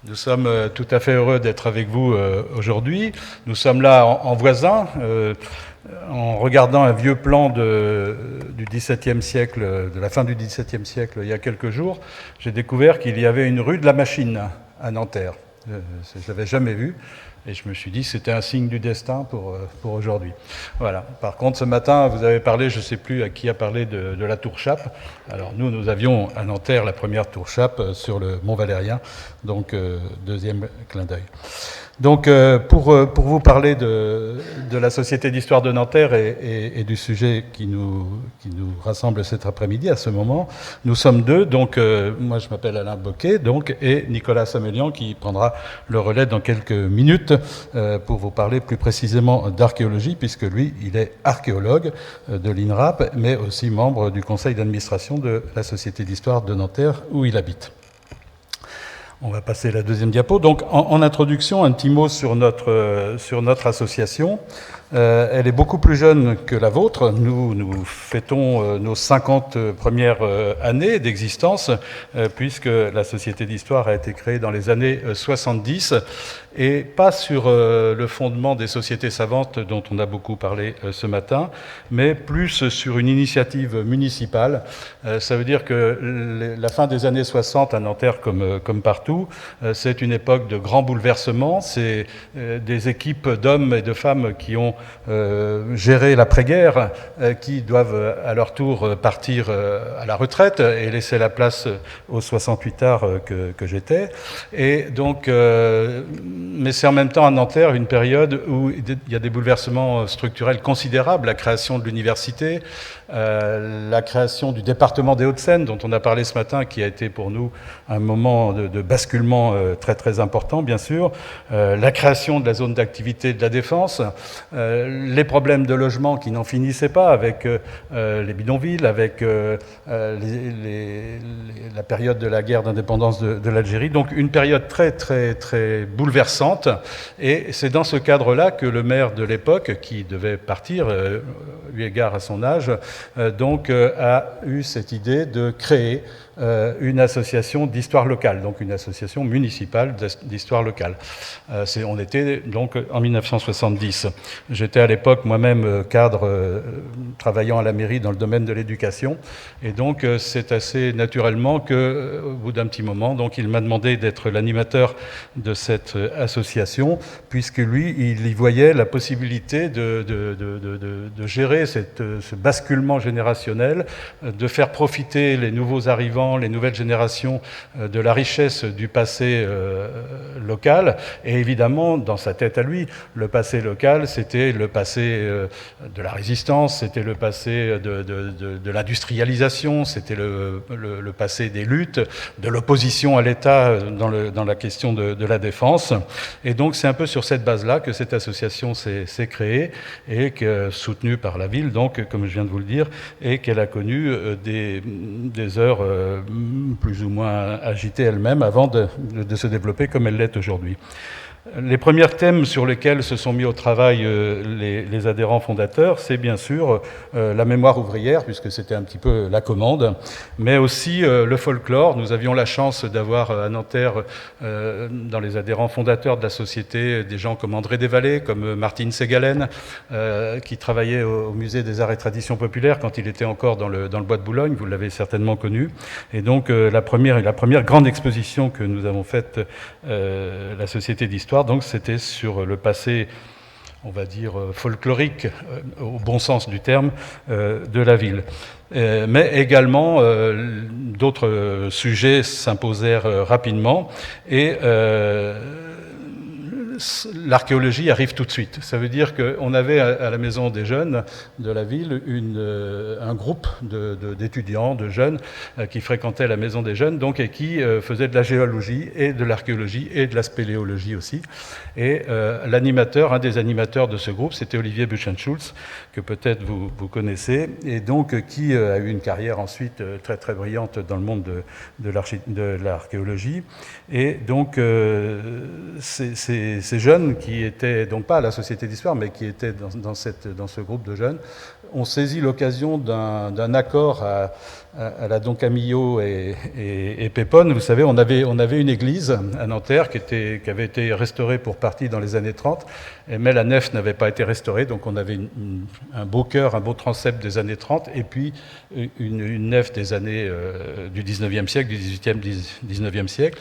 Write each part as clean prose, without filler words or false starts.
Nous sommes tout à fait heureux d'être avec vous aujourd'hui. Nous sommes là en voisins, en regardant un vieux plan du XVIIe siècle, de la fin du XVIIe siècle, il y a quelques jours. J'ai découvert qu'il y avait une rue de la Machine à Nanterre. Je ne l'avais jamais vu. Et je me suis dit que c'était un signe du destin pour aujourd'hui. Voilà. Par contre, ce matin, vous avez parlé, je ne sais plus à qui a parlé de la tour Chape. Alors nous avions à Nanterre la première tour Chape sur le Mont Valérien, donc deuxième clin d'œil. Donc pour vous parler de la Société d'histoire de Nanterre et du sujet qui nous rassemble cet après-midi à ce moment, nous sommes deux. Donc moi je m'appelle Alain Boquet, donc, et Nicolas Samelian qui prendra le relais dans quelques minutes pour vous parler plus précisément d'archéologie, puisque lui il est archéologue de l'INRAP, mais aussi membre du conseil d'administration de la Société d'histoire de Nanterre où il habite. On va passer la deuxième diapo. Donc, en introduction, un petit mot sur notre association. Elle est beaucoup plus jeune que la vôtre. Nous fêtons nos 50 premières années d'existence, puisque la Société d'Histoire a été créée dans les années 70, et pas sur le fondement des sociétés savantes dont on a beaucoup parlé ce matin, mais plus sur une initiative municipale. Ça veut dire que la fin des années 60 à Nanterre, comme partout, c'est une époque de grands bouleversements. C'est des équipes d'hommes et de femmes qui ont géré l'après-guerre, qui doivent à leur tour partir à la retraite et laisser la place aux 68 arts que j'étais. Et donc, mais c'est en même temps à Nanterre une période où il y a des bouleversements structurels considérables, la création de l'université, la création du département des Hauts-de-Seine, dont on a parlé ce matin, qui a été pour nous un moment de basculement très très important, bien sûr, la création de la zone d'activité de la Défense, les problèmes de logement qui n'en finissaient pas avec les bidonvilles, avec la période de la guerre d'indépendance de l'Algérie. Donc une période très très très bouleversante. Et c'est dans ce cadre-là que le maire de l'époque, qui devait partir, eu égard à son âge, a eu cette idée de créer une association d'histoire locale, donc une association municipale d'histoire locale. On était donc en 1970. J'étais à l'époque moi-même cadre travaillant à la mairie dans le domaine de l'éducation, et donc c'est assez naturellement qu'au bout d'un petit moment, donc il m'a demandé d'être l'animateur de cette association, puisque lui, il y voyait la possibilité de gérer ce basculement générationnel, de faire profiter les nouveaux arrivants, les nouvelles générations de la richesse du passé local. Et évidemment, dans sa tête à lui, le passé local, c'était le passé de la résistance, c'était le passé de l'industrialisation, c'était le passé des luttes, de l'opposition à l'État dans la question de la défense. Et donc c'est un peu sur cette base-là que cette association s'est créée, et soutenue par la ville, donc comme je viens de vous le dire, et qu'elle a connu des heures plus ou moins agitée elle-même avant de se développer comme elle l'est aujourd'hui. Les premiers thèmes sur lesquels se sont mis au travail les adhérents fondateurs, c'est bien sûr la mémoire ouvrière, puisque c'était un petit peu la commande, mais aussi le folklore. Nous avions la chance d'avoir à Nanterre, dans les adhérents fondateurs de la société, des gens comme André Desvallées, comme Martine Ségalen, qui travaillait au Musée des Arts et Traditions Populaires quand il était encore dans le Bois de Boulogne, vous l'avez certainement connu. Et donc la première grande exposition que nous avons faite, la Société d'Histoire, donc c'était sur le passé, on va dire, folklorique, au bon sens du terme, de la ville. Mais également, d'autres sujets s'imposèrent rapidement, et l'archéologie arrive tout de suite. Ça veut dire qu'on avait à la Maison des Jeunes de la ville un groupe d'étudiants, de jeunes, qui fréquentaient la Maison des Jeunes, donc, et qui faisaient de la géologie et de l'archéologie et de la spéléologie aussi. Et un des animateurs de ce groupe, c'était Olivier Buchenschulz, que peut-être vous connaissez, et donc qui a eu une carrière ensuite très très brillante dans le monde de l'archéologie. Et donc ces jeunes qui étaient, donc pas à la Société d'Histoire, mais qui étaient dans ce groupe de jeunes, ont saisi l'occasion d'un accord à la Don Camillo et Pépone, vous savez, on avait une église à Nanterre qui avait été restaurée pour partie dans les années 30, mais la nef n'avait pas été restaurée, donc on avait un beau chœur, un beau transept des années 30, et puis une nef des années du 19e siècle, du 18e, 19e siècle.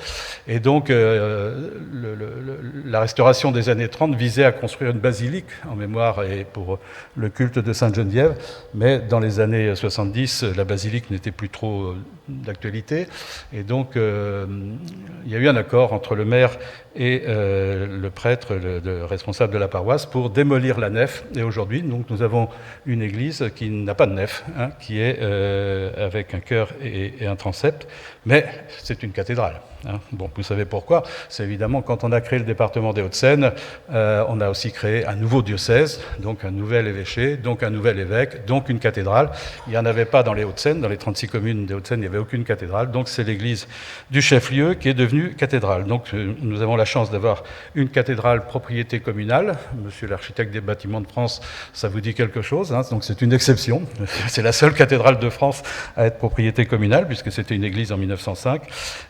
Et donc la restauration des années 30 visait à construire une basilique en mémoire et pour le culte de Sainte-Geneviève, mais dans les années 70, la basilique n'était plus trop d'actualité, et donc il y a eu un accord entre le maire et le prêtre, le responsable de la paroisse, pour démolir la nef. Et aujourd'hui, donc, nous avons une église qui n'a pas de nef, hein, qui est avec un chœur et un transept, mais c'est une cathédrale. Hein. Bon, vous savez pourquoi? C'est évidemment quand on a créé le département des Hauts-de-Seine, on a aussi créé un nouveau diocèse, donc un nouvel évêché, donc un nouvel évêque, donc une cathédrale. Il n'y en avait pas dans les Hauts-de-Seine, dans les 36 communes des Hauts-de-Seine, il n'y avait aucune cathédrale, donc c'est l'église du chef-lieu qui est devenue cathédrale. Donc nous avons la chance d'avoir une cathédrale propriété communale. Monsieur l'architecte des bâtiments de France, ça vous dit quelque chose, hein, donc c'est une exception. C'est la seule cathédrale de France à être propriété communale, puisque c'était une église en 1905,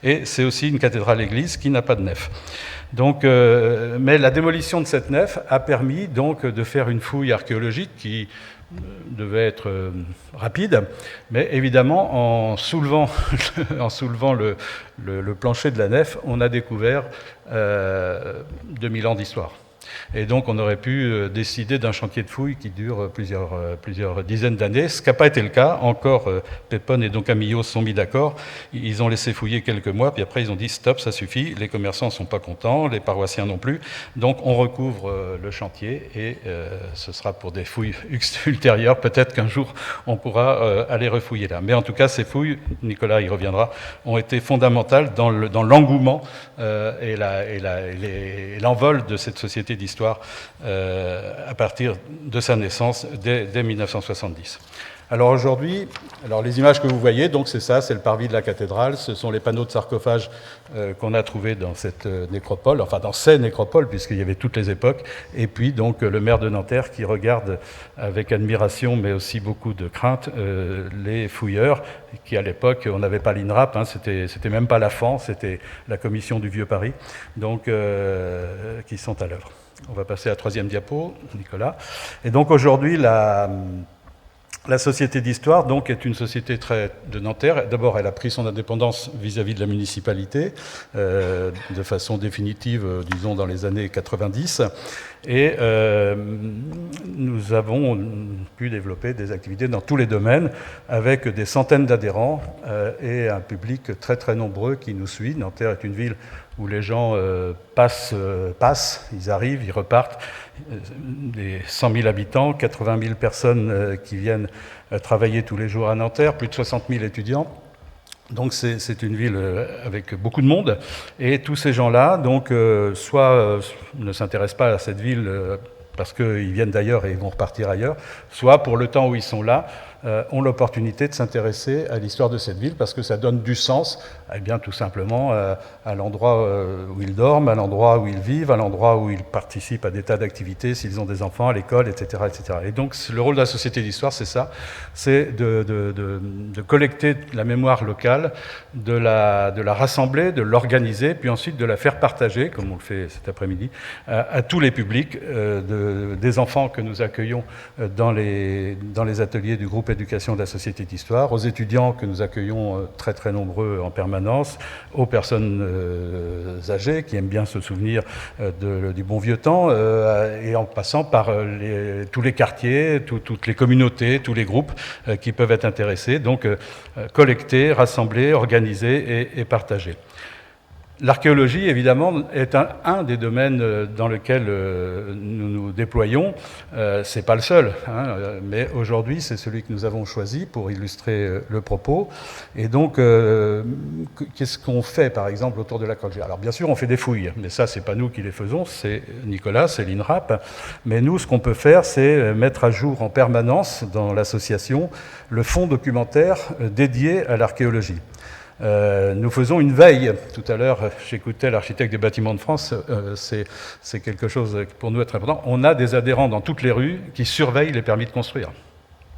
et c'est aussi une cathédrale-église qui n'a pas de nef. Donc, mais la démolition de cette nef a permis donc de faire une fouille archéologique qui devait être rapide, mais évidemment en soulevant le plancher de la nef, on a découvert 2000 ans d'histoire. Et donc on aurait pu décider d'un chantier de fouilles qui dure plusieurs dizaines d'années, ce qui n'a pas été le cas. Encore, Pépone et Don Camillo se sont mis d'accord, ils ont laissé fouiller quelques mois, puis après ils ont dit stop, ça suffit, les commerçants ne sont pas contents, les paroissiens non plus, donc on recouvre le chantier et ce sera pour des fouilles ultérieures, peut-être qu'un jour on pourra aller refouiller là. Mais en tout cas ces fouilles, Nicolas y reviendra, ont été fondamentales dans l'engouement et l'envol de cette société d'histoire à partir de sa naissance dès 1970. Alors aujourd'hui, les images que vous voyez, donc c'est ça, c'est le parvis de la cathédrale, ce sont les panneaux de sarcophage qu'on a trouvés dans cette nécropole, enfin dans ces nécropoles, puisqu'il y avait toutes les époques, et puis donc le maire de Nanterre qui regarde avec admiration, mais aussi beaucoup de crainte, les fouilleurs, qui à l'époque, on n'avait pas l'INRAP, hein, c'était même pas la FAN, c'était la commission du Vieux Paris, donc qui sont à l'œuvre. On va passer à la troisième diapo, Nicolas. Et donc aujourd'hui, la Société d'Histoire donc, est une société de Nanterre. D'abord, elle a pris son indépendance vis-à-vis de la municipalité, de façon définitive, disons, dans les années 90. Et nous avons pu développer des activités dans tous les domaines, avec des centaines d'adhérents et un public très très nombreux qui nous suit. Nanterre est une ville où les gens passent, ils arrivent, ils repartent. Des 100 000 habitants, 80 000 personnes qui viennent travailler tous les jours à Nanterre, plus de 60 000 étudiants. Donc c'est une ville avec beaucoup de monde. Et tous ces gens-là, donc, soit ne s'intéressent pas à cette ville parce qu'ils viennent d'ailleurs et ils vont repartir ailleurs, soit pour le temps où ils sont là, ont l'opportunité de s'intéresser à l'histoire de cette ville parce que ça donne du sens, eh bien, tout simplement à l'endroit où ils dorment, à l'endroit où ils vivent, à l'endroit où ils participent à des tas d'activités, s'ils ont des enfants à l'école, etc., etc. Et donc le rôle de la Société d'Histoire, c'est ça, c'est de collecter la mémoire locale, de la rassembler, de l'organiser, puis ensuite de la faire partager, comme on le fait cet après-midi, à tous les publics, des enfants que nous accueillons dans les ateliers du groupe éducation de la Société d'Histoire, aux étudiants que nous accueillons très très nombreux en permanence, aux personnes âgées qui aiment bien se souvenir du bon vieux temps, et en passant par tous les quartiers, toutes les communautés, tous les groupes qui peuvent être intéressés, donc collecter, rassembler, organiser et partager. L'archéologie, évidemment, est un des domaines dans lesquels nous nous déployons. C'est pas le seul, hein, mais aujourd'hui, c'est celui que nous avons choisi pour illustrer le propos. Et donc, qu'est-ce qu'on fait, par exemple, autour de l'archéologie? Alors, bien sûr, on fait des fouilles, mais ça, c'est pas nous qui les faisons, c'est Nicolas, c'est l'INRAP. Mais nous, ce qu'on peut faire, c'est mettre à jour en permanence, dans l'association, le fonds documentaire dédié à l'archéologie. Nous faisons une veille. Tout à l'heure, j'écoutais l'architecte des bâtiments de France, c'est quelque chose qui pour nous est très important. On a des adhérents dans toutes les rues qui surveillent les permis de construire.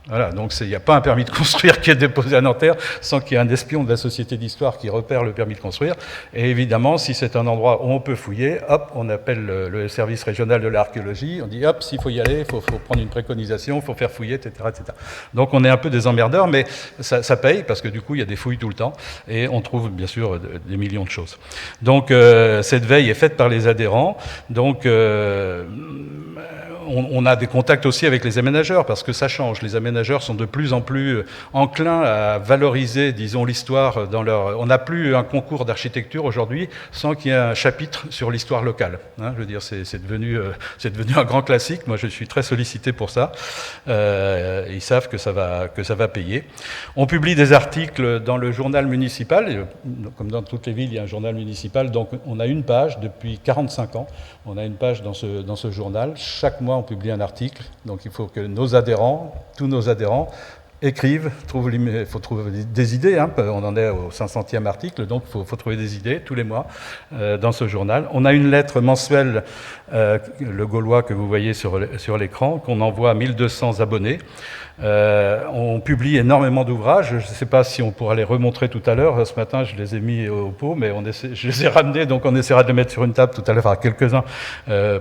Voilà, donc il n'y a pas un permis de construire qui est déposé à Nanterre sans qu'il y ait un espion de la Société d'Histoire qui repère le permis de construire. Et évidemment, si c'est un endroit où on peut fouiller, hop, on appelle le service régional de l'archéologie, on dit hop, s'il faut y aller, il faut prendre une préconisation, il faut faire fouiller, etc., etc. Donc on est un peu des emmerdeurs, mais ça paye parce que du coup, il y a des fouilles tout le temps et on trouve bien sûr des millions de choses. Donc cette veille est faite par les adhérents. Donc on a des contacts aussi avec les aménageurs parce que ça change. Les aménageurs sont de plus en plus enclins à valoriser, disons, l'histoire dans leur... On n'a plus un concours d'architecture aujourd'hui sans qu'il y ait un chapitre sur l'histoire locale. Hein, je veux dire, c'est devenu un grand classique. Moi, je suis très sollicité pour ça. Ils savent que ça va payer. On publie des articles dans le journal municipal. Comme dans toutes les villes, il y a un journal municipal. Donc, on a une page depuis 45 ans. On a une page dans ce journal. Chaque mois, on publie un article. Donc il faut que nos adhérents, tous nos adhérents, écrivent, il faut trouver des idées, hein, on en est au 500e article, donc il faut trouver des idées tous les mois dans ce journal. On a une lettre mensuelle, le Gaulois que vous voyez sur l'écran, qu'on envoie à 1200 abonnés. On publie énormément d'ouvrages, je ne sais pas si on pourra les remontrer tout à l'heure, ce matin je les ai mis au pot, mais je les ai ramenés, donc on essaiera de les mettre sur une table tout à l'heure, enfin quelques-uns,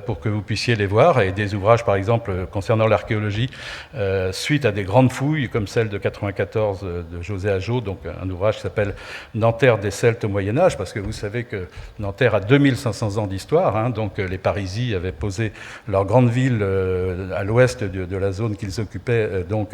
pour que vous puissiez les voir, et des ouvrages par exemple concernant l'archéologie, suite à des grandes fouilles, comme celle de 94 de José Ageot, donc un ouvrage qui s'appelle Nanterre des Celtes au Moyen-Âge, parce que vous savez que Nanterre a 2500 ans d'histoire, hein, donc les Parisiens avaient posé leur grande ville à l'ouest de la zone qu'ils occupaient, donc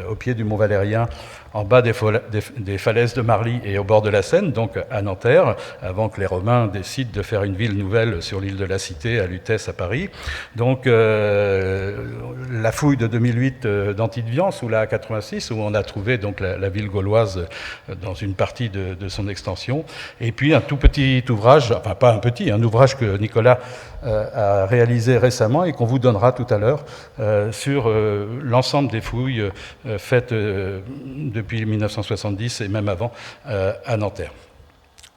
au pied du Mont Valérien, en bas des falaises de Marly et au bord de la Seine, donc à Nanterre, avant que les Romains décident de faire une ville nouvelle sur l'île de la Cité, à Lutèce, à Paris. Donc la fouille de 2008 d'Antidvian, sous la A86, où on a trouvé donc la ville gauloise dans une partie de son extension. Et puis un tout petit ouvrage, enfin pas un petit, un ouvrage que Nicolas a réalisé récemment et qu'on vous donnera tout à l'heure sur l'ensemble des fouilles faites depuis 1970 et même avant à Nanterre.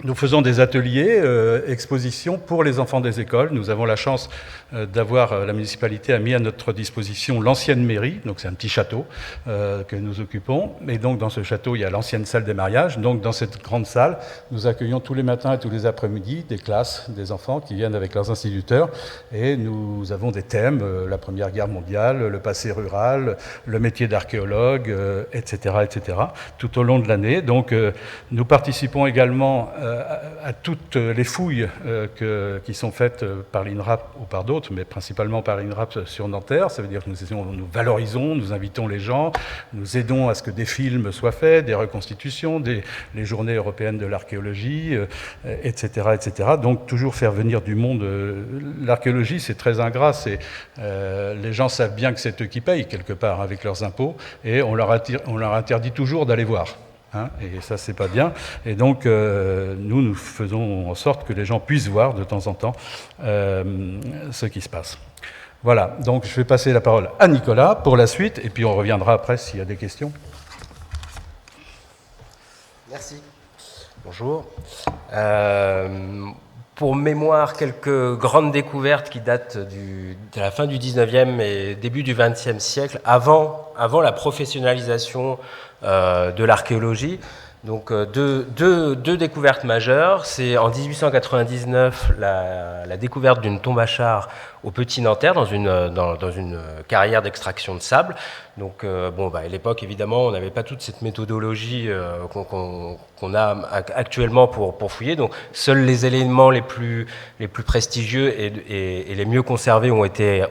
Nous faisons des ateliers, expositions pour les enfants des écoles. Nous avons la chance la municipalité a mis à notre disposition l'ancienne mairie, donc c'est un petit château que nous occupons. Et donc dans ce château, il y a l'ancienne salle des mariages. Donc dans cette grande salle, nous accueillons tous les matins et tous les après-midi des classes, des enfants qui viennent avec leurs instituteurs. Et nous avons des thèmes, la Première Guerre mondiale, le passé rural, le métier d'archéologue, etc., etc., tout au long de l'année. Donc nous participons également à toutes les fouilles qui sont faites par l'INRAP ou par d'autres, mais principalement par l'INRAP sur Nanterre. Ça veut dire que nous valorisons, nous invitons les gens, nous aidons à ce que des films soient faits, des reconstitutions, les journées européennes de l'archéologie, etc., etc. Donc toujours faire venir du monde. L'archéologie, c'est très ingrat. Les gens savent bien que c'est eux qui payent quelque part avec leurs impôts, et on leur interdit toujours d'aller voir. Hein, et ça, c'est pas bien. Et donc, nous faisons en sorte que les gens puissent voir de temps en temps ce qui se passe. Voilà, donc je vais passer la parole à Nicolas pour la suite, et puis on reviendra après s'il y a des questions. Merci. Bonjour. Pour mémoire, quelques grandes découvertes qui datent de la fin du 19e et début du 20e siècle, avant la professionnalisation de l'archéologie. Donc deux découvertes majeures. C'est en 1899 la découverte d'une tombe à char au Petit Nanterre dans une carrière d'extraction de sable. Donc à l'époque évidemment on n'avait pas toute cette méthodologie qu'on a actuellement pour fouiller. Donc seuls les éléments les plus prestigieux et les mieux conservés ont été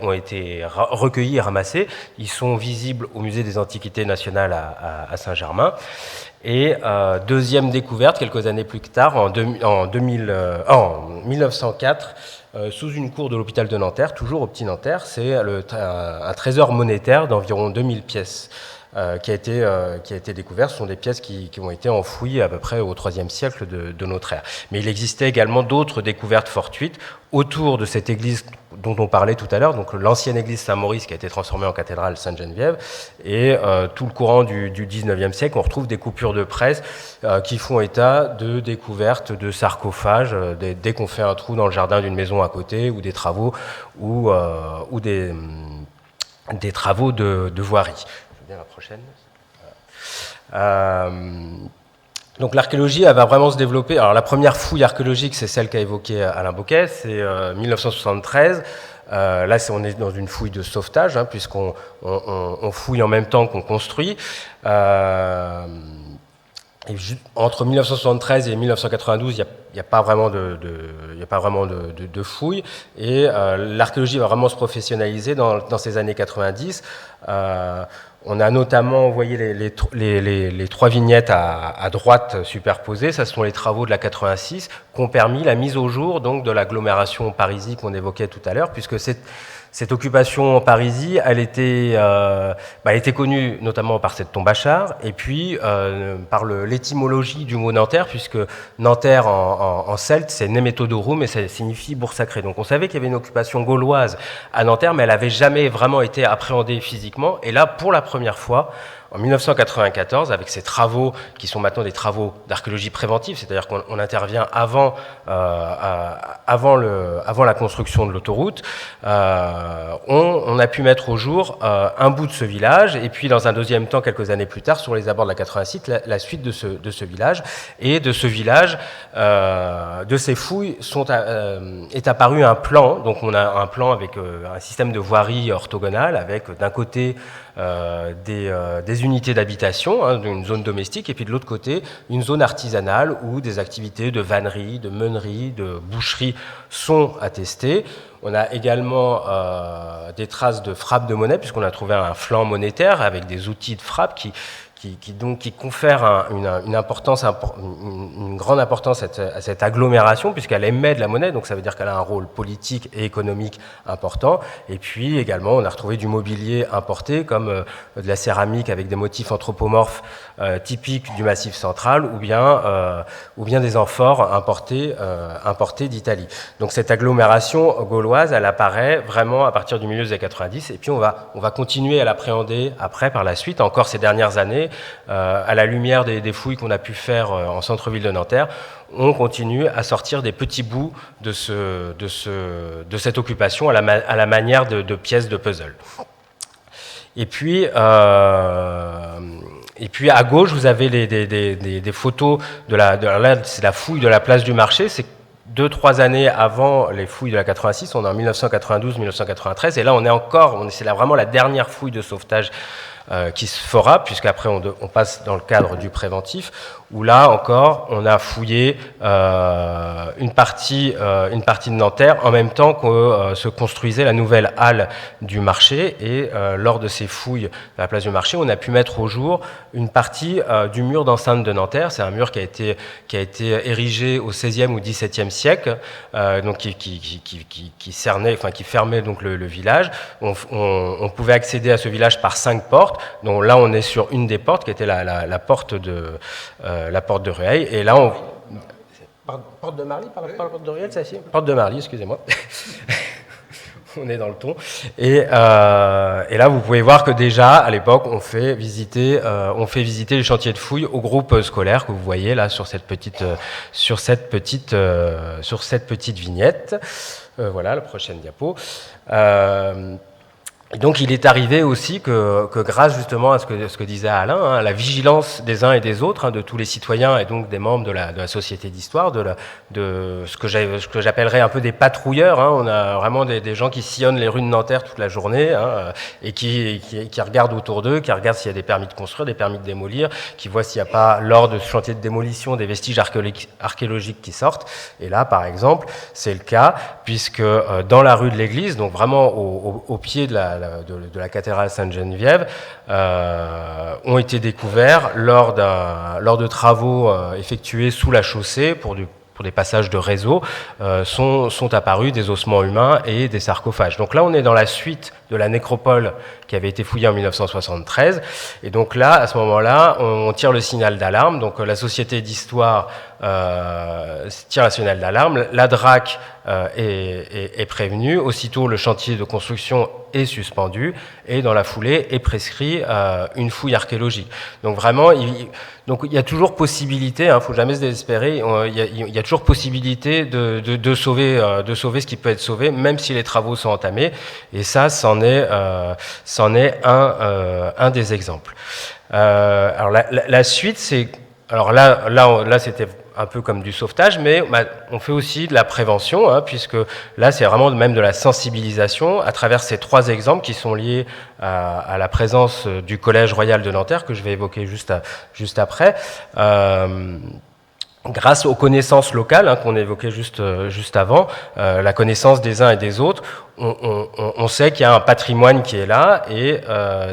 recueillis et ramassés. Ils sont visibles au Musée des Antiquités nationales à Saint-Germain. Et deuxième découverte, quelques années plus tard, en 1904, sous une cour de l'hôpital de Nanterre, toujours au Petit Nanterre, c'est un trésor monétaire d'environ 2000 pièces qui a été découvert. Ce sont des pièces qui ont été enfouies à peu près au IIIe siècle de notre ère. Mais il existait également d'autres découvertes fortuites autour de cette église dont on parlait tout à l'heure, donc l'ancienne église Saint-Maurice qui a été transformée en cathédrale Sainte-Geneviève, et tout le courant du 19e siècle, on retrouve des coupures de presse qui font état de découvertes de sarcophages dès qu'on fait un trou dans le jardin d'une maison à côté, ou des travaux ou des travaux de voirie. bien la prochaine. Donc l'archéologie, elle va vraiment se développer. Alors la première fouille archéologique, c'est celle qu'a évoquée Alain Bocquet, c'est 1973. Là, on est dans une fouille de sauvetage, hein, puisqu'on on fouille en même temps qu'on construit. Et entre 1973 et 1992, il n'y a pas vraiment de fouilles. Et l'archéologie va vraiment se professionnaliser dans ces années 90. On a notamment envoyé les trois vignettes à droite superposées. Ça, ce sont les travaux de la 86 qui ont permis la mise au jour donc, de l'agglomération Parisie qu'on évoquait tout à l'heure, puisque cette occupation en Parisie, elle était connue notamment par cette tombe à char, et puis par l'étymologie du mot Nanterre, puisque Nanterre en celte, c'est Nemetodorum, et ça signifie bourg sacrée. Donc on savait qu'il y avait une occupation gauloise à Nanterre, mais elle n'avait jamais vraiment été appréhendée physiquement. Et là, pour la première fois, en 1994, avec ces travaux qui sont maintenant des travaux d'archéologie préventive, c'est-à-dire qu'on intervient avant la construction de l'autoroute, on a pu mettre au jour un bout de ce village, et puis dans un deuxième temps, quelques années plus tard, sur les abords de la 86, la suite de ce village. Et de ce village, de ces fouilles, est apparu un plan. Donc on a un plan avec un système de voirie orthogonale, avec d'un côté des unités d'habitation, hein, une zone domestique, et puis de l'autre côté, une zone artisanale où des activités de vannerie, de meunerie, de boucherie sont attestées. On a également des traces de frappe de monnaie, puisqu'on a trouvé un flanc monétaire avec des outils de frappe qui confère une grande importance à cette agglomération, puisqu'elle émet de la monnaie, donc ça veut dire qu'elle a un rôle politique et économique important. Et puis également, on a retrouvé du mobilier importé, comme de la céramique avec des motifs anthropomorphes typiques du Massif central, ou bien des amphores importés d'Italie. Donc cette agglomération gauloise, elle apparaît vraiment à partir du milieu des années 90, et puis on va continuer à l'appréhender après, par la suite, encore ces dernières années, à la lumière des fouilles qu'on a pu faire en centre-ville de Nanterre. On continue à sortir des petits bouts de cette occupation à la manière de pièces de puzzle. Et puis à gauche, vous avez des photos là, c'est la fouille de la place du marché. C'est 2-3 années avant les fouilles de la 86, on est en 1992-1993, et là c'est vraiment la dernière fouille de sauvetage qui se fera, puisqu'après on passe dans le cadre du préventif, où là encore on a fouillé une partie de Nanterre en même temps que se construisait la nouvelle halle du marché, et lors de ces fouilles à la place du marché, on a pu mettre au jour une partie du mur d'enceinte de Nanterre. C'est un mur qui a été érigé au XVIe ou XVIIe siècle, donc qui fermait donc le village. On pouvait accéder à ce village par 5 portes. Donc là, on est sur une des portes qui était la porte de Rueil. Et là, porte de Marly, par la porte de Rueil, c'est ici. Porte de Marly, excusez-moi. On est dans le ton. Et là, vous pouvez voir que déjà, à l'époque, on fait visiter les chantiers de fouilles aux groupes scolaires que vous voyez là sur cette petite vignette. Voilà, la prochaine diapo. Et donc il est arrivé aussi que grâce justement à ce que disait Alain, hein, la vigilance des uns et des autres, hein, de tous les citoyens et donc des membres de la société d'histoire, de ce que j'appellerais un peu des patrouilleurs, hein. On a vraiment des gens qui sillonnent les rues de Nanterre toute la journée, hein, et qui regardent autour d'eux, qui regardent s'il y a des permis de construire, des permis de démolir, qui voient s'il n'y a pas lors de ce chantier de démolition des vestiges archéologiques qui sortent. Et là par exemple c'est le cas, puisque dans la rue de l'église, donc vraiment au pied de la cathédrale Sainte-Geneviève, ont été découverts lors de travaux effectués sous la chaussée pour des passages de réseau, sont apparus des ossements humains et des sarcophages. Donc là, on est dans la suite de la nécropole qui avait été fouillée en 1973. Et donc là, à ce moment-là, on tire le signal d'alarme. Donc la société d'histoire tire le signal d'alarme. La DRAC est prévenue. Aussitôt, le chantier de construction est suspendu. Et dans la foulée, est prescrit une fouille archéologique. Donc vraiment, il y a toujours possibilité, hein, faut jamais se désespérer, il y a toujours possibilité de sauver ce qui peut être sauvé, même si les travaux sont entamés. Et ça, c'en c'en est un des exemples. Alors la suite, c'est... Alors là c'était un peu comme du sauvetage, mais on fait aussi de la prévention, hein, puisque là, c'est vraiment même de la sensibilisation à travers ces 3 exemples qui sont liés à la présence du Collège Royal de Nanterre, que je vais évoquer juste après. Grâce aux connaissances locales, hein, qu'on évoquait juste avant, la connaissance des uns et des autres, on sait qu'il y a un patrimoine qui est là, et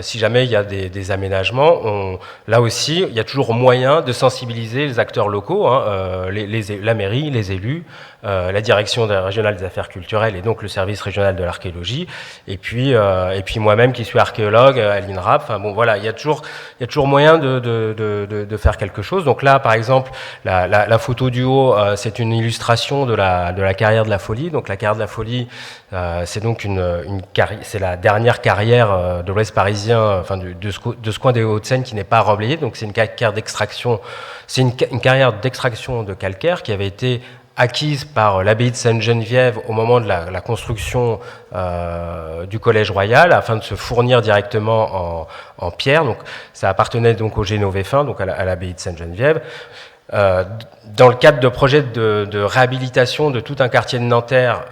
si jamais il y a des aménagements, là aussi, il y a toujours moyen de sensibiliser les acteurs locaux, hein, la mairie, les élus, la direction régionale des affaires culturelles et donc le service régional de l'archéologie, et puis moi-même qui suis archéologue à l'INRAP. Enfin bon, voilà, il y a toujours moyen de faire quelque chose. Donc là, par exemple, la photo du haut, c'est une illustration de la carrière de la Folie. Donc la carrière de la Folie, c'est donc c'est la dernière carrière de l'Ouest parisien, enfin de ce coin des Hauts-de-Seine qui n'est pas remblayé. Donc c'est une carrière d'extraction, une carrière d'extraction de calcaire qui avait été acquise par l'abbaye de Sainte-Geneviève au moment de la construction du Collège Royal, afin de se fournir directement en pierre. Donc ça appartenait donc aux Génovéfins, donc à l'abbaye de Sainte-Geneviève. Dans le cadre de projets de réhabilitation de tout un quartier de Nanterre,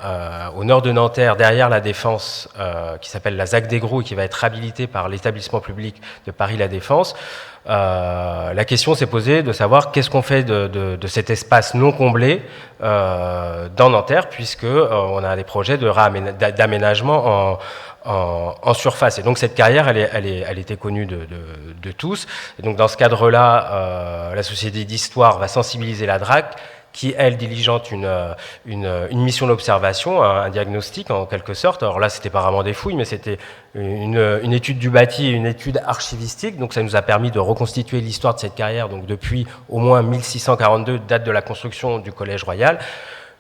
au nord de Nanterre, derrière la Défense, qui s'appelle la ZAC des Gros et qui va être réhabilité par l'établissement public de Paris La Défense, la question s'est posée de savoir qu'est-ce qu'on fait de cet espace non comblé dans Nanterre, puisque on a des projets d'aménagement en surface. Et donc cette carrière, elle était connue de tous. Et donc dans ce cadre-là, la Société d'Histoire va sensibiliser la DRAC, qui, elle, diligente une mission d'observation, un diagnostic en quelque sorte. Alors là, c'était pas vraiment des fouilles, mais c'était une étude du bâti et une étude archivistique. Donc ça nous a permis de reconstituer l'histoire de cette carrière, donc depuis au moins 1642, date de la construction du Collège Royal,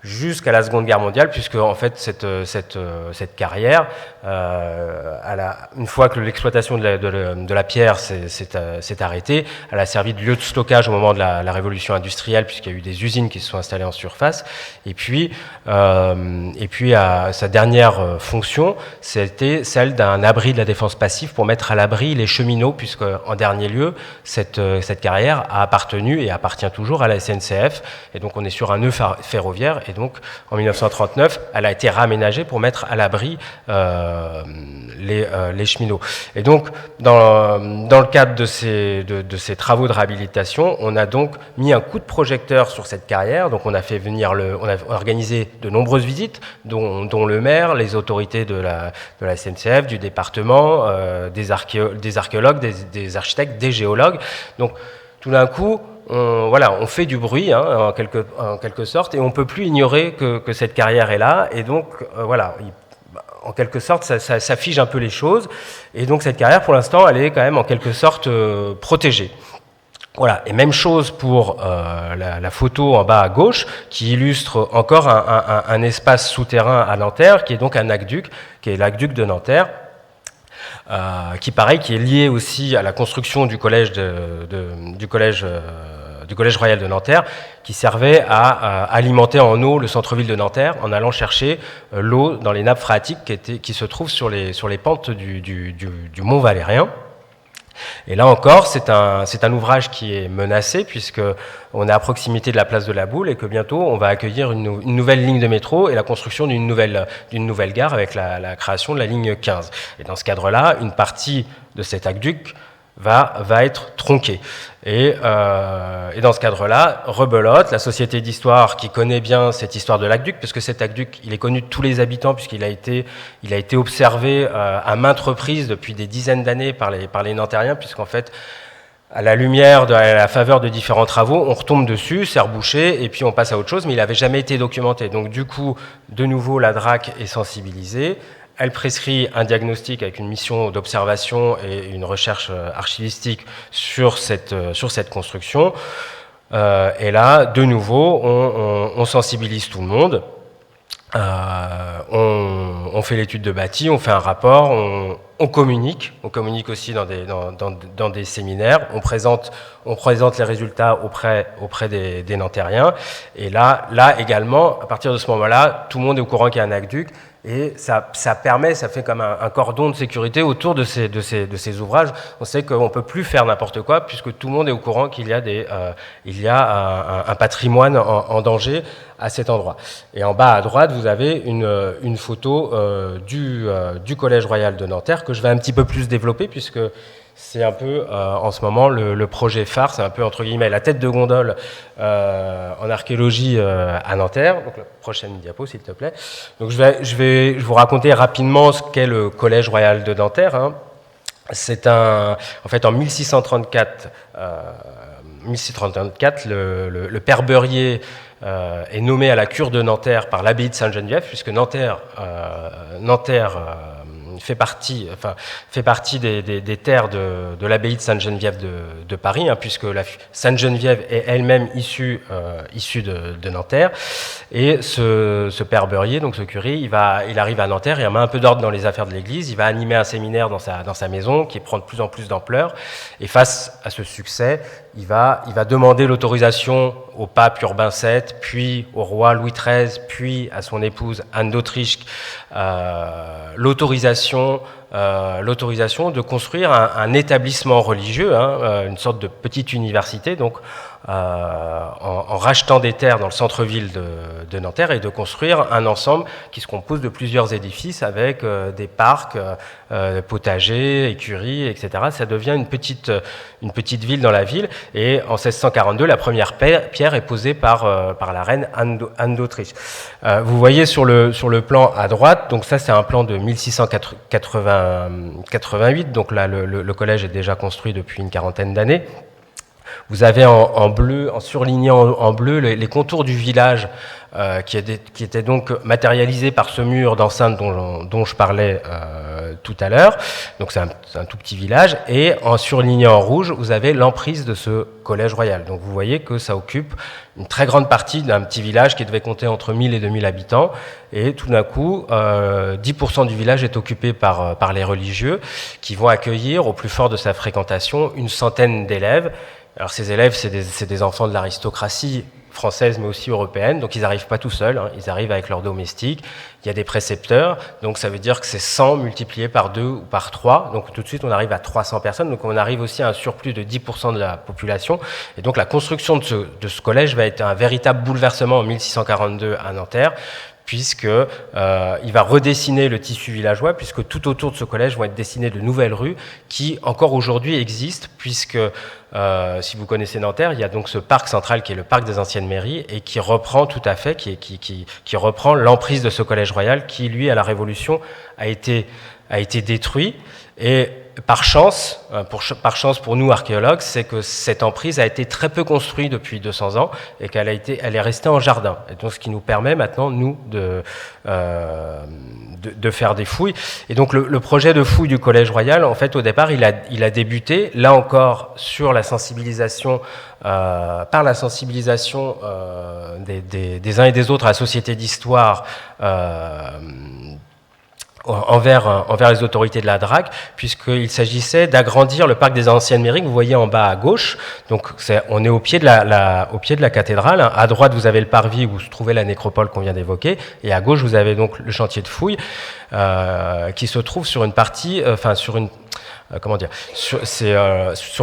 jusqu'à la Seconde Guerre mondiale, puisque en fait cette carrière, une fois que l'exploitation de la pierre s'est arrêtée, elle a servi de lieu de stockage au moment de la révolution industrielle, puisqu'il y a eu des usines qui se sont installées en surface. Et puis sa dernière fonction, c'était celle d'un abri de la défense passive pour mettre à l'abri les cheminots, puisque en dernier lieu, cette carrière a appartenu et appartient toujours à la SNCF. Et donc on est sur un nœud ferroviaire. Et donc, en 1939, elle a été réaménagée pour mettre à l'abri les cheminots. Et donc, dans le cadre de ces travaux de réhabilitation, on a donc mis un coup de projecteur sur cette carrière. Donc, on a fait venir on a organisé de nombreuses visites, dont le maire, les autorités de la SNCF, du département, des archéologues, des architectes, des géologues. Donc, tout d'un coup, on fait du bruit, hein, en quelque sorte, et on ne peut plus ignorer que cette carrière est là. Et donc, en quelque sorte, ça fige un peu les choses. Et donc, cette carrière, pour l'instant, elle est quand même en quelque sorte protégée. Voilà, et même chose pour la photo en bas à gauche, qui illustre encore un espace souterrain à Nanterre, qui est donc un aqueduc, qui est l'aqueduc de Nanterre. Qui est lié aussi à la construction du collège Royal de Nanterre, qui servait à alimenter en eau le centre-ville de Nanterre en allant chercher l'eau dans les nappes phréatiques qui se trouvent sur les pentes du mont Valérien. Et là encore, c'est un ouvrage qui est menacé, puisqu'on est à proximité de la place de la Boule et que bientôt on va accueillir une nouvelle ligne de métro et la construction d'une nouvelle gare avec la création de la ligne 15. Et dans ce cadre-là, une partie de cet aqueduc va être tronquée. Et dans ce cadre-là, rebelote, la Société d'Histoire qui connaît bien cette histoire de l'aqueduc, parce que cet aqueduc, il est connu de tous les habitants, puisqu'il a été observé à maintes reprises depuis des dizaines d'années par les Nantériens, puisqu'en fait, à la lumière, à la faveur de différents travaux, on retombe dessus, c'est rebouché, et puis on passe à autre chose, mais il n'avait jamais été documenté. Donc du coup, de nouveau, la DRAC est sensibilisée. Elle prescrit un diagnostic avec une mission d'observation et une recherche archivistique sur cette construction. Et là, de nouveau, on sensibilise tout le monde. On fait l'étude de bâti, on fait un rapport, on communique aussi dans des séminaires, on présente on présente les résultats auprès des Nantériens. Et là également, à partir de ce moment-là, tout le monde est au courant qu'il y a un aqueduc. Et ça fait comme un cordon de sécurité autour de ces ouvrages. On sait qu'on ne peut plus faire n'importe quoi puisque tout le monde est au courant qu'il y a un patrimoine en danger à cet endroit. Et en bas à droite, vous avez une photo du Collège Royal de Nanterre que je vais un petit peu plus développer puisque c'est un peu, en ce moment, le projet phare, c'est un peu, entre guillemets, la tête de gondole en archéologie à Nanterre. Donc, la prochaine diapo, s'il te plaît. Donc, je vais vous raconter rapidement ce qu'est le Collège Royal de Nanterre. Hein. C'est en fait, en 1634, le père Beurier est nommé à la cure de Nanterre par l'abbaye de Sainte-Geneviève, puisque Nanterre fait partie des terres de l'abbaye de Sainte-Geneviève de Paris, hein, puisque Sainte-Geneviève est elle-même issue de Nanterre. Et ce père Beurier, donc ce curé, il arrive à Nanterre, il met un peu d'ordre dans les affaires de l'Église, il va animer un séminaire dans sa maison qui prend de plus en plus d'ampleur. Et face à ce succès, il va demander l'autorisation au pape Urbain VII, puis au roi Louis XIII, puis à son épouse Anne d'Autriche, l'autorisation de construire un établissement religieux, hein, une sorte de petite université, donc en rachetant des terres dans le centre-ville de Nanterre et de construire un ensemble qui se compose de plusieurs édifices avec des parcs, potagers, écuries, etc. Ça devient une petite ville dans la ville. Et en 1642, la première pierre est posée par la reine Anne d'Autriche. Vous voyez sur le plan à droite, donc ça c'est un plan de 1688, donc là le collège est déjà construit depuis une quarantaine d'années. Vous avez en bleu, en surlignant en bleu, les contours du village qui étaient donc matérialisés par ce mur d'enceinte dont je parlais tout à l'heure. Donc c'est un tout petit village. Et en surlignant en rouge, vous avez l'emprise de ce collège royal. Donc vous voyez que ça occupe une très grande partie d'un petit village qui devait compter entre 1000 et 2000 habitants. Et tout d'un coup, 10% du village est occupé par les religieux qui vont accueillir au plus fort de sa fréquentation une centaine d'élèves. Alors ces élèves, c'est des enfants de l'aristocratie française mais aussi européenne, donc ils n'arrivent pas tout seuls, hein, ils arrivent avec leurs domestiques, il y a des précepteurs, donc ça veut dire que c'est 100 multiplié par 2 ou par 3, donc tout de suite on arrive à 300 personnes, donc on arrive aussi à un surplus de 10% de la population, et donc la construction de ce collège va être un véritable bouleversement en 1642 à Nanterre, puisque il va redessiner le tissu villageois, puisque tout autour de ce collège vont être dessinées de nouvelles rues qui encore aujourd'hui existent, puisque si vous connaissez Nanterre, il y a donc ce parc central qui est le parc des anciennes mairies et qui reprend tout à fait, qui reprend l'emprise de ce collège royal qui, lui, à la Révolution, a été détruit. Et par chance pour nous archéologues, c'est que cette emprise a été très peu construite depuis 200 ans et elle est restée en jardin. Et donc, ce qui nous permet maintenant, nous, de faire des fouilles. Et donc, le projet de fouille du Collège Royal, en fait, au départ, il a débuté, là encore, sur la sensibilisation, par la sensibilisation des uns et des autres à la Société d'Histoire, envers les autorités de la DRAC, puisqu'il s'agissait d'agrandir le parc des anciennes mairies que vous voyez en bas à gauche. Donc on est au pied de la cathédrale. À droite, vous avez le parvis où se trouvait la nécropole qu'on vient d'évoquer, et à gauche, vous avez donc le chantier de fouilles qui se trouve sur une partie, sur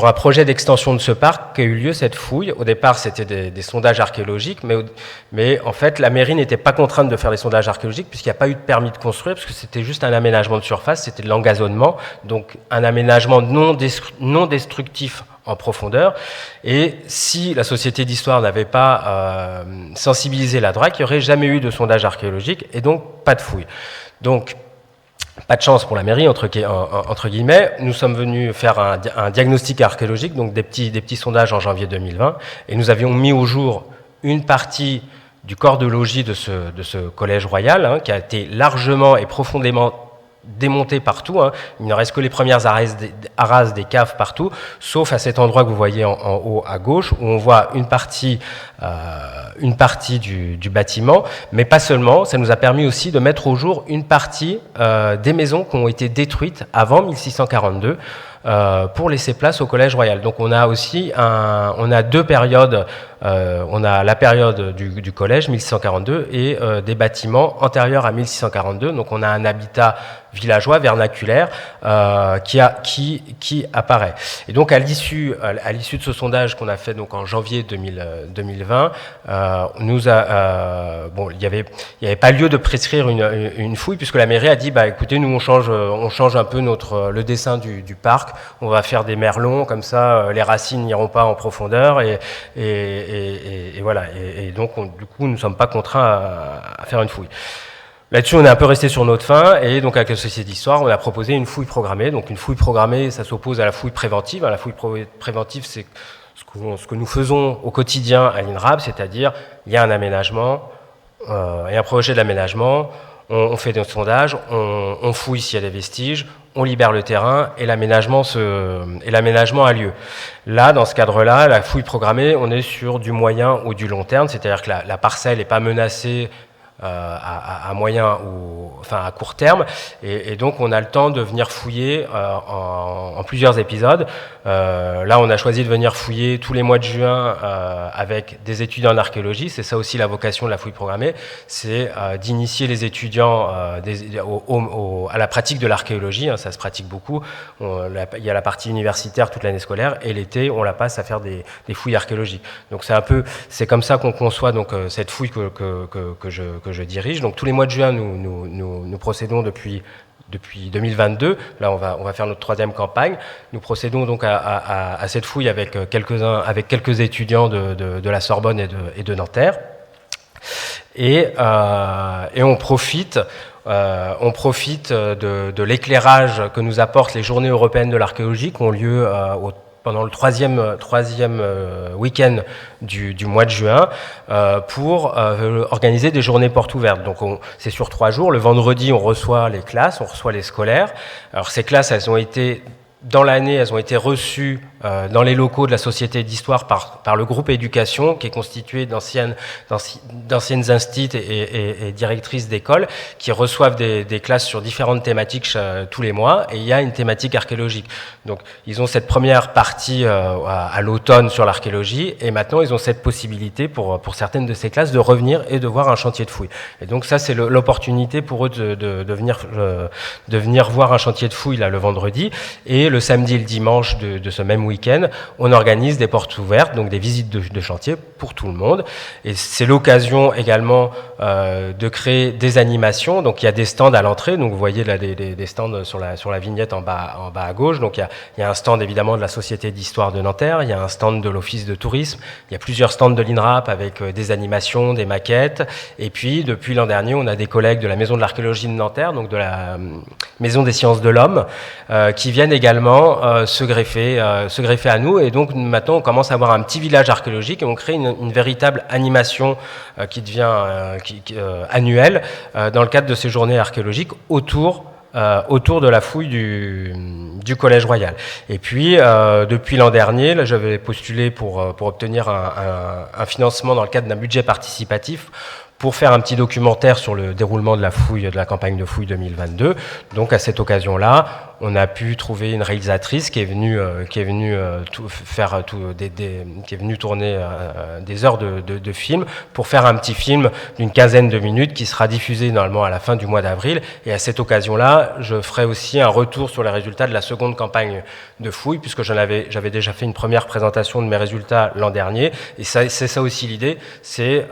un projet d'extension de ce parc qu'a eu lieu cette fouille. Au départ, c'était des sondages archéologiques, mais en fait, la mairie n'était pas contrainte de faire des sondages archéologiques puisqu'il n'y a pas eu de permis de construire, parce que c'était juste un aménagement de surface, c'était de l'engazonnement, donc un aménagement non destructif en profondeur. Et si la Société d'Histoire n'avait pas sensibilisé la DRAC, il n'y aurait jamais eu de sondage archéologique et donc pas de fouille. Donc, pas de chance pour la mairie, entre guillemets. Nous sommes venus faire un diagnostic archéologique, donc des petits sondages en janvier 2020, et nous avions mis au jour une partie du corps de logis de ce collège royal, hein, qui a été largement et profondément démonté partout, hein. Il ne reste que les premières arases des caves partout, sauf à cet endroit que vous voyez en haut à gauche, où on voit une partie du bâtiment, mais pas seulement. Ça nous a permis aussi de mettre au jour une partie des maisons qui ont été détruites avant 1642, pour laisser place au Collège Royal. Donc on a aussi on a deux périodes. On a la période du collège 1642 et des bâtiments antérieurs à 1642. Donc on a un habitat villageois vernaculaire qui apparaît. Et donc à l'issue de ce sondage qu'on a fait donc en janvier 2020, il y avait pas lieu de prescrire une fouille puisque la mairie a dit écoutez, nous on change un peu le dessin du parc. On va faire des merlons comme ça, les racines n'iront pas en profondeur et voilà. Et donc du coup nous ne sommes pas contraints à faire une fouille. Là-dessus, on est un peu resté sur notre faim et donc avec la Société d'Histoire, on a proposé une fouille programmée. Donc une fouille programmée, ça s'oppose à la fouille préventive. La fouille préventive, c'est ce que nous faisons au quotidien à l'INRAB, c'est-à-dire il y a un aménagement, il y a un projet d'aménagement, on fait des sondages, on fouille s'il y a des vestiges, on libère le terrain et l'aménagement a lieu. Là, dans ce cadre-là, la fouille programmée, on est sur du moyen ou du long terme, c'est-à-dire que la parcelle n'est pas menacée à moyen ou à court terme et donc on a le temps de venir fouiller en plusieurs épisodes. Là on a choisi de venir fouiller tous les mois de juin avec des étudiants en archéologie. C'est ça aussi la vocation de la fouille programmée, c'est d'initier les étudiants à la pratique de l'archéologie. Ça se pratique beaucoup. Il y a la partie universitaire toute l'année scolaire et l'été on la passe à faire des fouilles archéologiques. Donc c'est comme ça qu'on conçoit donc cette fouille que je dirige. Donc tous les mois de juin, nous procédons depuis 2022. Là, on va faire notre 3e campagne. Nous procédons donc à cette fouille avec quelques étudiants de la Sorbonne et de Nanterre. Et on profite de l'éclairage que nous apportent les Journées européennes de l'archéologie qui ont lieu pendant le troisième week-end du mois de juin pour organiser des journées portes ouvertes. Donc c'est sur 3 jours. Le vendredi, on reçoit les classes, on reçoit les scolaires. Alors ces classes, elles ont été reçues dans les locaux de la Société d'Histoire par le groupe éducation qui est constitué d'anciennes instituts et directrices d'école qui reçoivent des classes sur différentes thématiques tous les mois et il y a une thématique archéologique. Donc ils ont cette première partie à l'automne sur l'archéologie et maintenant ils ont cette possibilité pour certaines de ces classes de revenir et de voir un chantier de fouille. Et donc ça c'est l'opportunité pour eux de venir voir un chantier de fouille là le vendredi et le samedi et le dimanche de ce même week-end, on organise des portes ouvertes, donc des visites de chantier pour tout le monde. Et c'est l'occasion également de créer des animations. Donc il y a des stands à l'entrée. Donc vous voyez là des stands sur la vignette en bas à gauche. Donc il y a un stand évidemment de la Société d'Histoire de Nanterre. Il y a un stand de l'Office de Tourisme. Il y a plusieurs stands de l'INRAP avec des animations, des maquettes. Et puis depuis l'an dernier, on a des collègues de la Maison de l'Archéologie de Nanterre, donc de la Maison des Sciences de l'Homme, qui viennent également se greffer à nous et donc maintenant on commence à avoir un petit village archéologique et on crée une véritable animation qui devient annuelle dans le cadre de ces journées archéologiques autour de la fouille du Collège Royal. Et puis depuis l'an dernier, là j'avais postulé pour obtenir un financement dans le cadre d'un budget participatif pour faire un petit documentaire sur le déroulement de la campagne de fouille 2022. Donc à cette occasion-là, on a pu trouver une réalisatrice qui est venue tourner des heures de film pour faire un petit film d'une 15aine de minutes qui sera diffusé normalement à la fin du mois d'avril. Et à cette occasion-là, je ferai aussi un retour sur les résultats de la seconde campagne de fouille, puisque j'avais déjà fait une première présentation de mes résultats l'an dernier. Et c'est ça aussi l'idée, c'est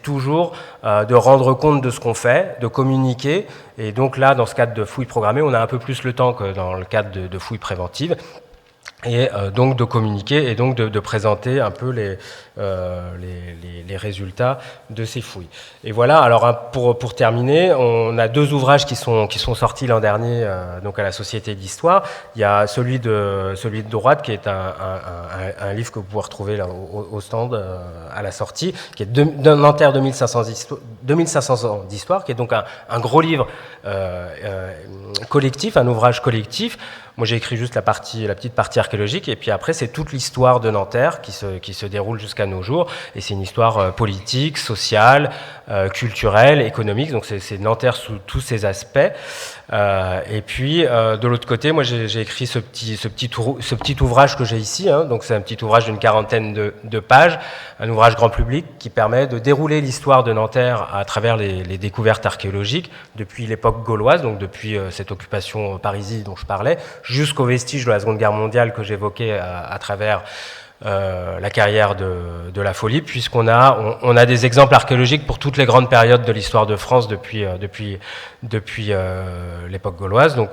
toujours de rendre compte de ce qu'on fait, de communiquer. Et donc là, dans ce cadre de fouilles programmées, on a un peu plus le temps que dans le cadre de fouilles préventives. Et donc de communiquer et donc de présenter un peu les résultats de ces fouilles. Et voilà, alors pour terminer, on a 2 ouvrages qui sont sortis l'an dernier donc à la Société d'Histoire. Il y a celui de droite qui est un livre que vous pouvez retrouver là, au stand à la sortie, qui est Nanterre 2500 ans d'histoire, qui est donc un gros livre collectif, un ouvrage collectif. Moi, j'ai écrit juste la petite partie archéologique, et puis après, c'est toute l'histoire de Nanterre qui se déroule jusqu'à nos jours. Et c'est une histoire politique, sociale, culturelle, économique. Donc c'est Nanterre sous tous ses aspects. Et puis de l'autre côté, moi j'ai écrit ce petit ouvrage que j'ai ici. Donc c'est un petit ouvrage d'une quarantaine de pages, un ouvrage grand public qui permet de dérouler l'histoire de Nanterre à travers les découvertes archéologiques depuis l'époque gauloise, donc depuis cette occupation parisie dont je parlais, jusqu'aux vestiges de la Seconde Guerre mondiale que j'évoquais à travers la carrière de la folie, puisqu'on a des exemples archéologiques pour toutes les grandes périodes de l'histoire de France depuis l'époque gauloise. Donc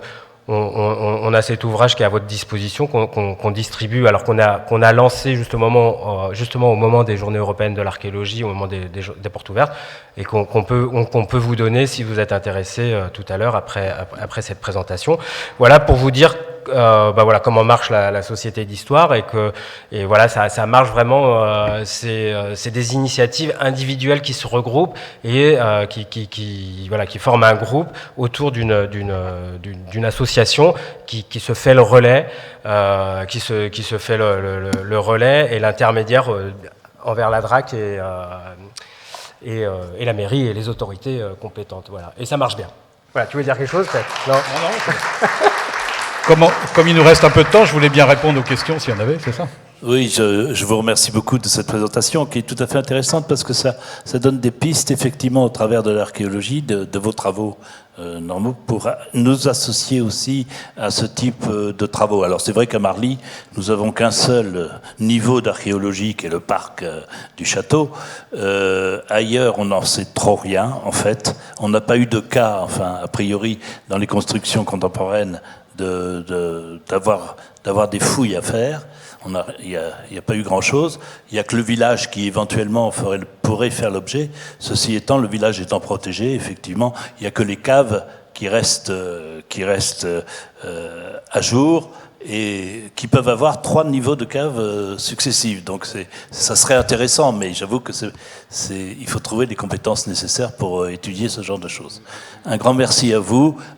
on a cet ouvrage qui est à votre disposition, qu'on distribue, alors qu'on a lancé justement au moment des Journées européennes de l'archéologie, au moment des portes ouvertes, et qu'on peut vous donner si vous êtes intéressé tout à l'heure après cette présentation. Voilà pour vous dire voilà comment marche la société d'histoire, et voilà, ça marche vraiment. C'est des initiatives individuelles qui se regroupent et qui forment un groupe autour d'une association qui se fait le relais, qui se fait le relais et l'intermédiaire envers la DRAC et la mairie et les autorités compétentes. Voilà, et ça marche bien. Voilà, tu veux dire quelque chose peut-être? Non. Comme il nous reste un peu de temps, je voulais bien répondre aux questions s'il y en avait, c'est ça? Oui, je vous remercie beaucoup de cette présentation qui est tout à fait intéressante parce que ça donne des pistes effectivement au travers de l'archéologie, de vos travaux normaux pour nous associer aussi à ce type de travaux. Alors c'est vrai qu'à Marly, nous avons qu'un seul niveau d'archéologie qui est le parc du château. Ailleurs, on n'en sait trop rien en fait. On n'a pas eu de cas, enfin a priori, dans les constructions contemporaines d'avoir des fouilles à faire. Il n'y a pas eu grand-chose. Il n'y a que le village qui éventuellement pourrait faire l'objet. Ceci étant, le village étant protégé, effectivement, il n'y a que les caves qui restent à jour et qui peuvent avoir 3 niveaux de caves successifs. Donc ça serait intéressant, mais j'avoue que il faut trouver les compétences nécessaires pour étudier ce genre de choses. Un grand merci à vous.